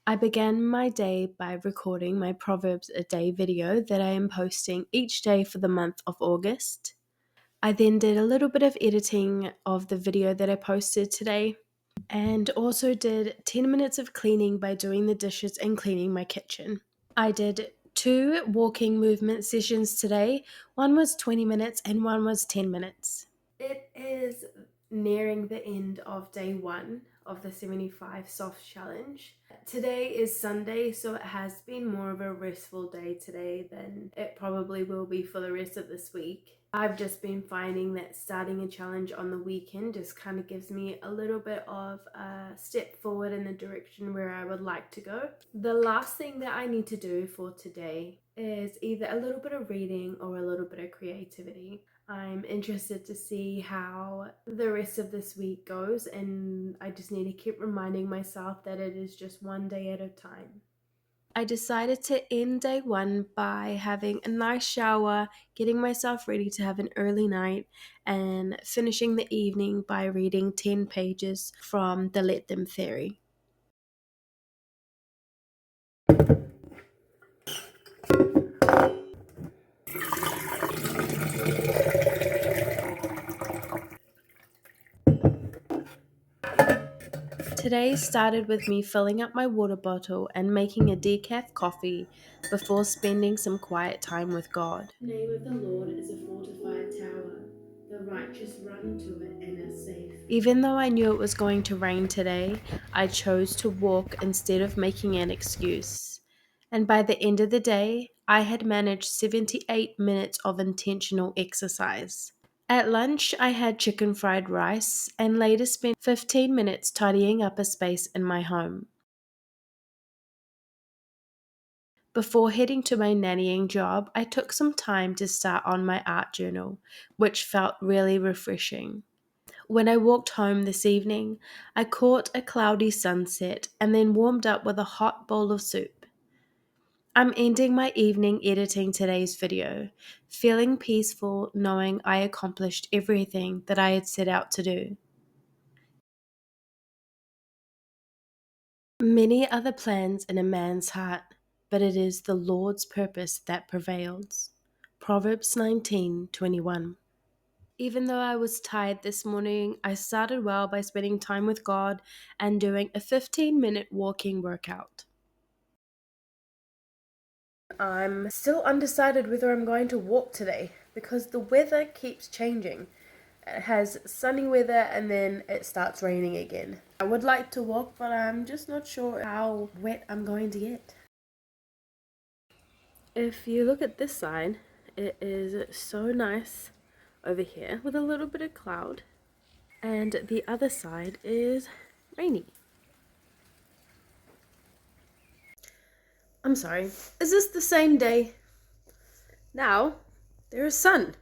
I began my day by recording my Proverbs a Day video that I am posting each day for the month of August. I then did a little bit of editing of the video that I posted today and also did 10 minutes of cleaning by doing the dishes and cleaning my kitchen. I did 2 walking movement sessions today. One was 20 minutes and one was 10 minutes. It is nearing the end of day 1 of the 75 soft challenge. Today is Sunday, so it has been more of a restful day today than it probably will be for the rest of this week. I've just been finding that starting a challenge on the weekend just kind of gives me a little bit of a step forward in the direction where I would like to go. The last thing that I need to do for today is either a little bit of reading or a little bit of creativity. I'm interested to see how the rest of this week goes, and I just need to keep reminding myself that it is just one day at a time. I decided to end day 1 by having a nice shower, getting myself ready to have an early night, and finishing the evening by reading 10 pages from the Let Them Theory. Today started with me filling up my water bottle and making a decaf coffee before spending some quiet time with God. The name of the Lord is a fortified tower. The righteous run to it and are safe. Even though I knew it was going to rain today, I chose to walk instead of making an excuse. And by the end of the day, I had managed 78 minutes of intentional exercise. At lunch, I had chicken fried rice and later spent 15 minutes tidying up a space in my home. Before heading to my nannying job, I took some time to start on my art journal, which felt really refreshing. When I walked home this evening, I caught a cloudy sunset and then warmed up with a hot bowl of soup. I'm ending my evening editing today's video, feeling peaceful knowing I accomplished everything that I had set out to do. Many are the plans in a man's heart, but it is the Lord's purpose that prevails. Proverbs 19:21. Even though I was tired this morning, I started well by spending time with God and doing a 15-minute walking workout. I'm still undecided whether I'm going to walk today because the weather keeps changing. It has sunny weather and then it starts raining again. I would like to walk, but I'm just not sure how wet I'm going to get. If you look at this side, it is so nice over here with a little bit of cloud, and the other side is rainy. I'm sorry, is this the same day? Now, there is sun.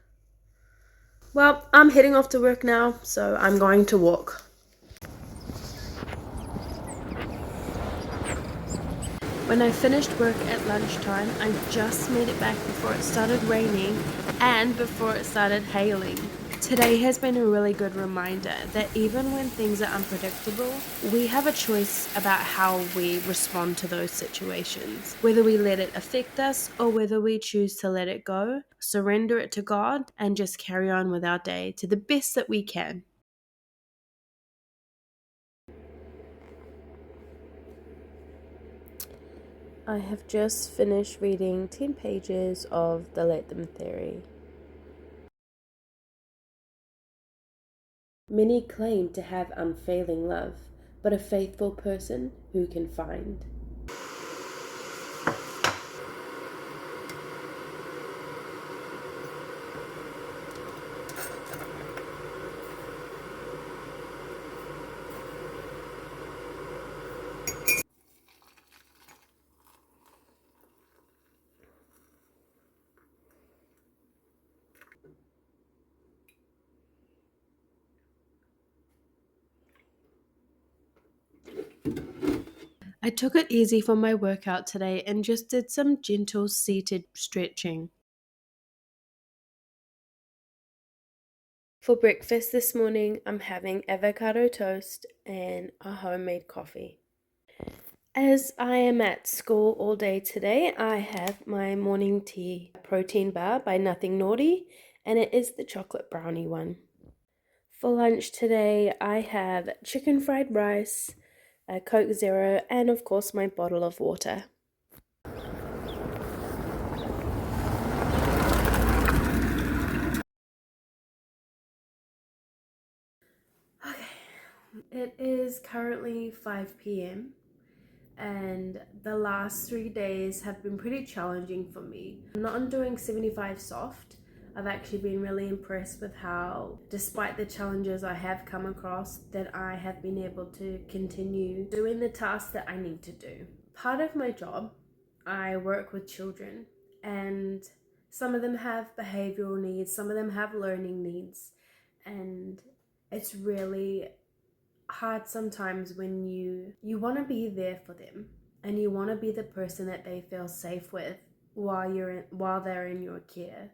Well, I'm heading off to work now, so I'm going to walk. When I finished work at lunchtime, I just made it back before it started raining and before it started hailing. Today has been a really good reminder that even when things are unpredictable, we have a choice about how we respond to those situations. Whether we let it affect us or whether we choose to let it go, surrender it to God, and just carry on with our day to the best that we can. I have just finished reading 10 pages of the Let Them Theory. Many claim to have unfailing love, but a faithful person who can find? I took it easy for my workout today and just did some gentle seated stretching. For breakfast this morning, I'm having avocado toast and a homemade coffee. As I am at school all day today, I have my morning tea protein bar by Nothing Naughty, and it is the chocolate brownie one. For lunch today, I have chicken fried rice, a Coke Zero, and of course my bottle of water. Okay, it is currently 5 p.m. and the last 3 days have been pretty challenging for me. I'm not doing 75 soft. I've actually been really impressed with how, despite the challenges I have come across, that I have been able to continue doing the tasks that I need to do. Part of my job, I work with children, and some of them have behavioral needs, some of them have learning needs, and it's really hard sometimes when you want to be there for them and you want to be the person that they feel safe with while they're in your care,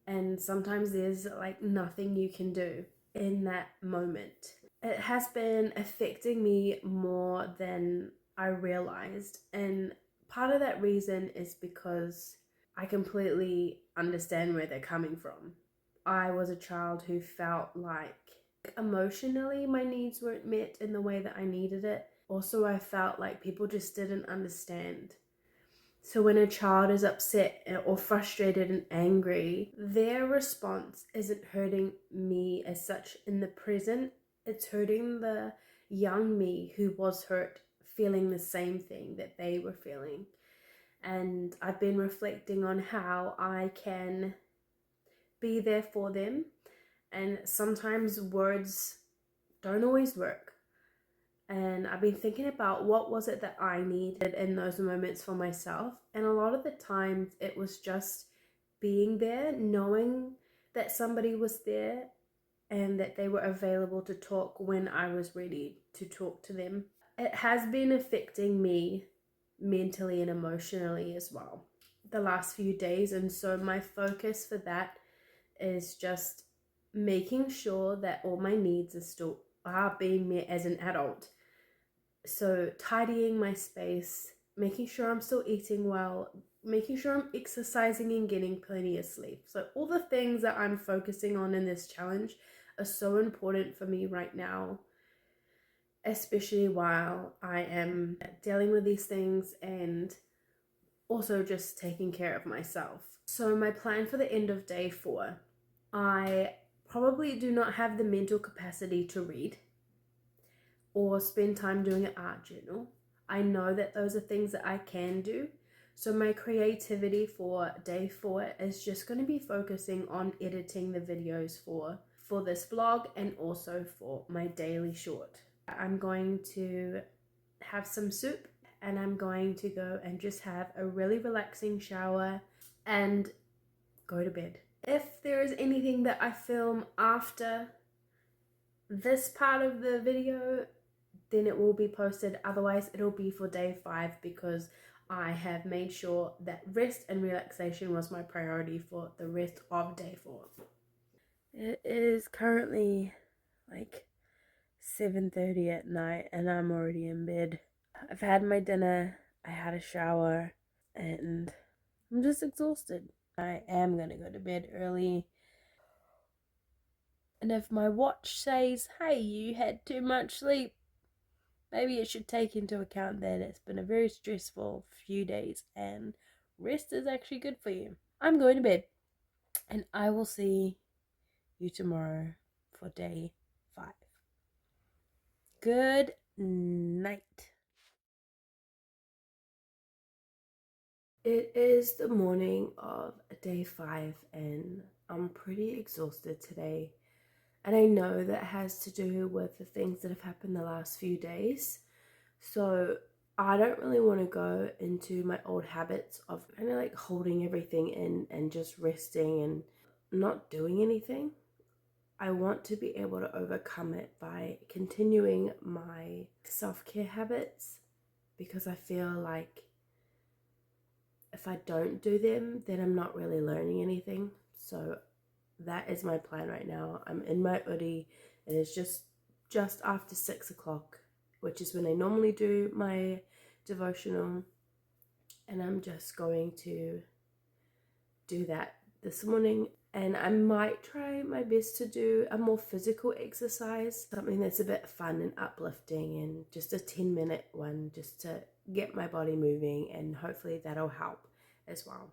and sometimes there's like nothing you can do in that moment. It has been affecting me more than I realized, and part of that reason is because I completely understand where they're coming from. I was a child who felt like emotionally my needs weren't met in the way that I needed it. Also, I felt like people just didn't understand. So when a child is upset or frustrated and angry, their response isn't hurting me as such in the present. It's hurting the young me who was hurt, feeling the same thing that they were feeling. And I've been reflecting on how I can be there for them. And sometimes words don't always work. And I've been thinking about what was it that I needed in those moments for myself. And a lot of the times it was just being there, knowing that somebody was there and that they were available to talk when I was ready to talk to them. It has been affecting me mentally and emotionally as well the last few days. And so my focus for that is just making sure that all my needs are being met as an adult. So tidying my space, making sure I'm still eating well, making sure I'm exercising and getting plenty of sleep. So all the things that I'm focusing on in this challenge are so important for me right now, especially while I am dealing with these things and also just taking care of myself. So my plan for the end of day 4, I probably do not have the mental capacity to read or spend time doing an art journal. I know that those are things that I can do. So my creativity for day 4 is just going to be focusing on editing the videos for this vlog and also for my daily short. I'm going to have some soup and I'm going to go and just have a really relaxing shower and go to bed. If there is anything that I film after this part of the video, then it will be posted. Otherwise, it'll be for day 5 because I have made sure that rest and relaxation was my priority for the rest of day 4. It is currently like 7:30 at night and I'm already in bed. I've had my dinner, I had a shower, and I'm just exhausted. I am gonna go to bed early. And if my watch says, hey, you had too much sleep, maybe it should take into account that it's been a very stressful few days and rest is actually good for you. I'm going to bed and I will see you tomorrow for day 5. Good night. It is the morning of day 5 and I'm pretty exhausted today. And I know that has to do with the things that have happened the last few days. So I don't really want to go into my old habits of kind of like holding everything in and just resting and not doing anything. I want to be able to overcome it by continuing my self-care habits because I feel like if I don't do them, then I'm not really learning anything. So that is my plan right now. I'm in my Udi. It is just after 6 o'clock, which is when I normally do my devotional, and I'm just going to do that this morning. And I might try my best to do a more physical exercise, something that's a bit fun and uplifting, and just a 10-minute one just to get my body moving, and hopefully that'll help as well.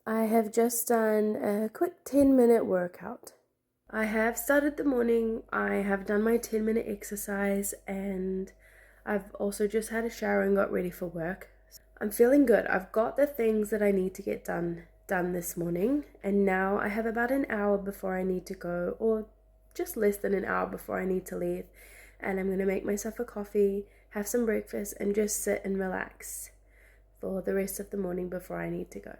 I have just done a quick 10-minute workout. I have started the morning, I have done my 10-minute exercise, and I've also just had a shower and got ready for work. I'm feeling good. I've got the things that I need to get done this morning, and now I have about an hour before I need to go, or just less than an hour before I need to leave, and I'm going to make myself a coffee, have some breakfast, and just sit and relax for the rest of the morning before I need to go.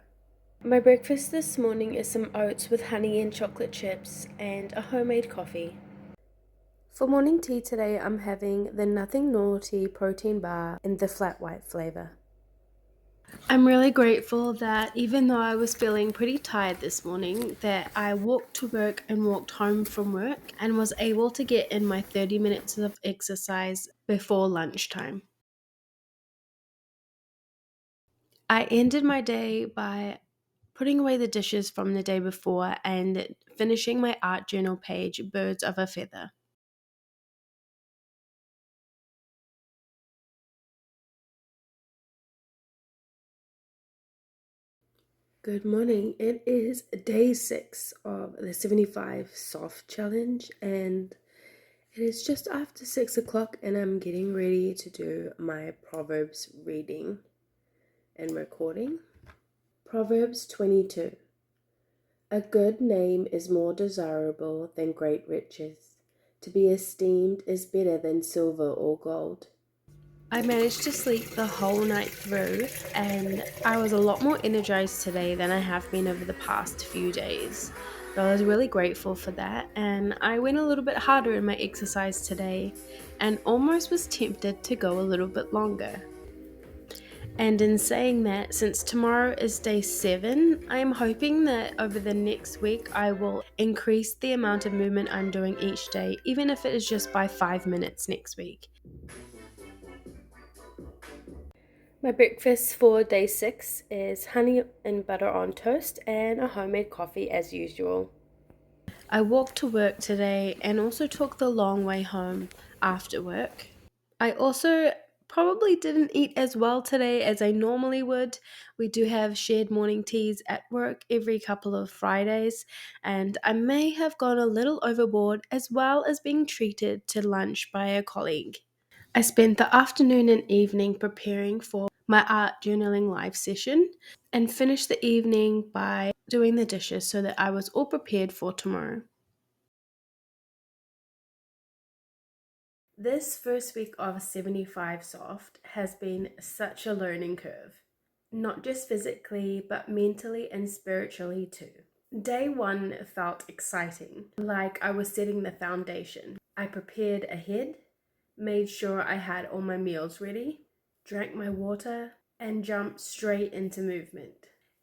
My breakfast this morning is some oats with honey and chocolate chips and a homemade coffee. For morning tea today, I'm having the Nothing Naughty protein bar in the flat white flavor. I'm really grateful that even though I was feeling pretty tired this morning, that I walked to work and walked home from work and was able to get in my 30 minutes of exercise before lunchtime. I ended my day by putting away the dishes from the day before and finishing my art journal page, Birds of a Feather. Good morning. It is day 6 of the 75 soft challenge, and it is just after 6 o'clock, and I'm getting ready to do my Proverbs reading and recording. Proverbs 22. A good name is more desirable than great riches. To be esteemed is better than silver or gold. I managed to sleep the whole night through, and I was a lot more energized today than I have been over the past few days. So I was really grateful for that, and I went a little bit harder in my exercise today and almost was tempted to go a little bit longer. And in saying that, since tomorrow is day 7, I'm hoping that over the next week I will increase the amount of movement I'm doing each day, even if it is just by 5 minutes next week. My breakfast for day 6 is honey and butter on toast and a homemade coffee as usual. I walked to work today and also took the long way home after work. I also probably didn't eat as well today as I normally would. We do have shared morning teas at work every couple of Fridays, and I may have gone a little overboard as well as being treated to lunch by a colleague. I spent the afternoon and evening preparing for my art journaling live session and finished the evening by doing the dishes so that I was all prepared for tomorrow. This first week of 75 Soft has been such a learning curve, not just physically, but mentally and spiritually too. Day 1 felt exciting, like I was setting the foundation. I prepared ahead, made sure I had all my meals ready, drank my water, and jumped straight into movement.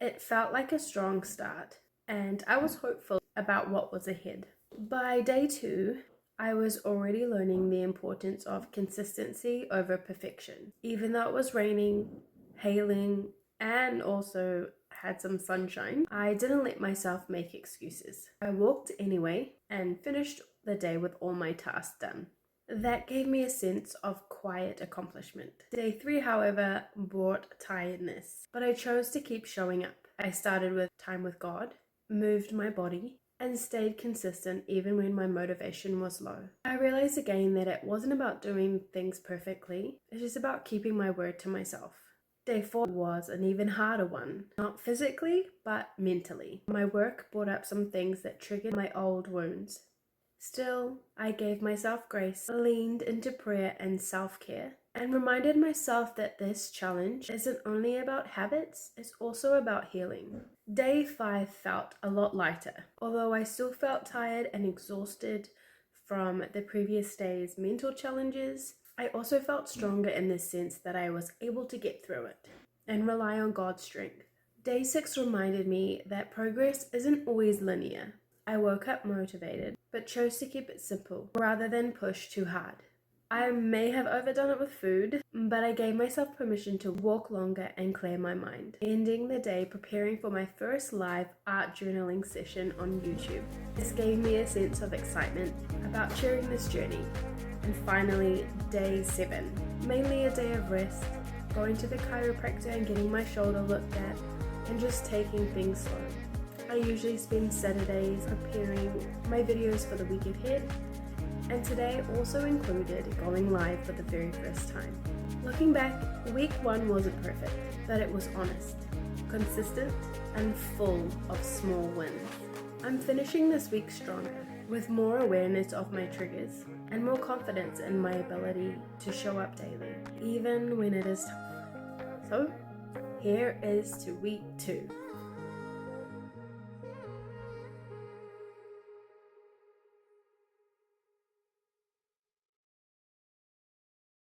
It felt like a strong start, and I was hopeful about what was ahead. By day 2, I was already learning the importance of consistency over perfection. Even though it was raining, hailing, and also had some sunshine, I didn't let myself make excuses. I walked anyway and finished the day with all my tasks done. That gave me a sense of quiet accomplishment. Day 3, however, brought tiredness, but I chose to keep showing up. I started with time with God, moved my body, and stayed consistent even when my motivation was low. I realized again that it wasn't about doing things perfectly, it's just about keeping my word to myself. Day 4 was an even harder one, not physically, but mentally. My work brought up some things that triggered my old wounds. Still, I gave myself grace, leaned into prayer and self-care, and reminded myself that this challenge isn't only about habits, it's also about healing. Day 5 felt a lot lighter, although I still felt tired and exhausted from the previous day's mental challenges. I also felt stronger in the sense that I was able to get through it and rely on God's strength. Day 6 reminded me that progress isn't always linear. I woke up motivated, but chose to keep it simple rather than push too hard. I may have overdone it with food, but I gave myself permission to walk longer and clear my mind, ending the day preparing for my first live art journaling session on YouTube. This gave me a sense of excitement about sharing this journey. And finally, day 7, mainly a day of rest, going to the chiropractor and getting my shoulder looked at, and just taking things slow. I usually spend Saturdays preparing my videos for the week ahead, and today also included going live for the very first time. Looking back, week 1 wasn't perfect, but it was honest, consistent, and full of small wins. I'm finishing this week stronger, with more awareness of my triggers and more confidence in my ability to show up daily, even when it is tough. So, here is to week 2.